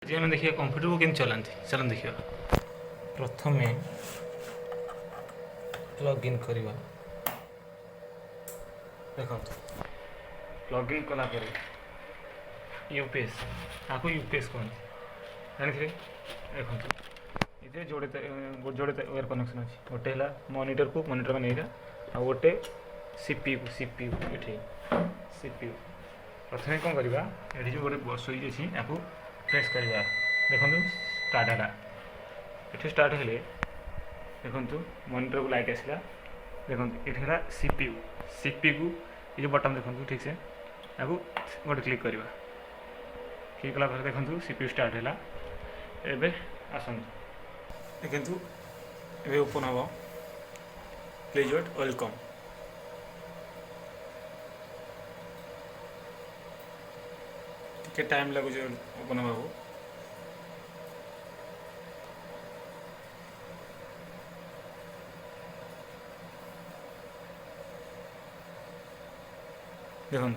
आज आम देखिए कंप्यूटर को केमती चलाते चलन देखिए प्रथम लॉगिन करवा देखो लॉगिन कलापर यूपीएस आपको यूपीएस कहते जानते देखो ये जोड़े जोड़े वायर कनेक्शन अच्छे गोटे है मॉनिटर को मॉनिटर मैंने यहाँ आ गोटे सीपीयू सीपीयू ये सीपीयू प्रथम कौन करवा ये जो गोटे स्विच अच्छी या प्रेस करवा देखो स्टार्ट है ये स्टार्ट हेले देखो मॉनिटर को लाइट आसला देखो ये सीपीयू सीपी को ये जो बटन देखो ठीक से या गोटे क्लिक करवा क्लिक कला देखो सीपीयू स्टार्ट है एबे आसतु देखु ए ओपन हम प्लीज वेलकम टिके टाइम लगुच ओपन हवा देखो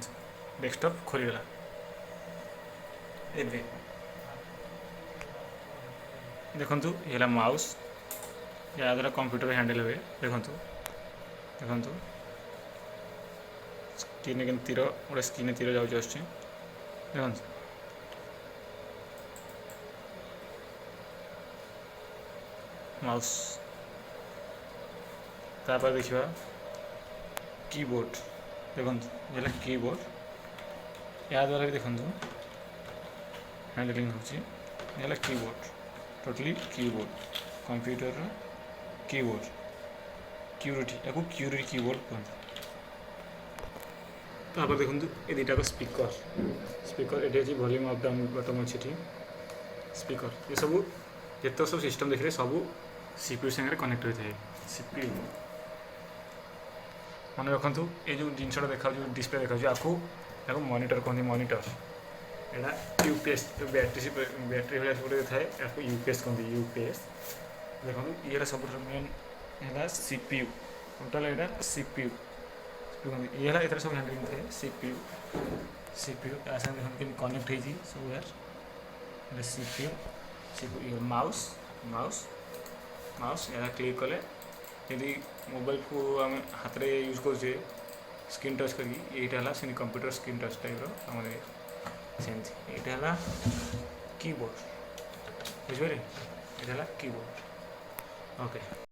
डेस्कटॉप खोलीगला एबे देखु ये माउस या द्वारा कंप्यूटर हैंडल हुए देखु देखु स्क्रीन के तीर गोटे स्क्रीन तीर जाऊँ देखो माउस तापर देखा कीबोर्ड देखो ये कीबोर्ड या द्वारा भी देखो हैंडलिंग होगा keyboard totally keyboard computer keyboard cruelty या क्यूरिटी कीबोर्ड कहते तापर देखो ये दुटा स्पीकर स्पीकर ये वॉल्यूम अप डाउन बटन अच्छी स्पीकर ये सब जिते सब सिस्टम देखिए सब सीपीयू सागर कनेक्ट होता है सीपीयू मन रखु ये जो जिनसा देखा डिस्प्ले देखा आपको मॉनिटर कहते मॉनिटर एटा यूपीएस बैटरी बैटरी भाई गोटे थाए आपको यूपीएस कहते यूपीएस देखो ये सब मेन है सीपीयू टोटाल यहाँ सीपीयू ये है सब हैंडलिंग थे सीपीयू सीपीयू देखो कनेक्ट होती सब यार सीपीयू माउस माउस माउस यहाँ क्लिक कले यदि मोबाइल को आम हाथ में यूज करुचे स्क्रीन टच करी ये से कंप्यूटर स्क्रीन टच टाइप सेमती यहाँ कीबोर्ड बुझे ये कीबोर्ड ओके।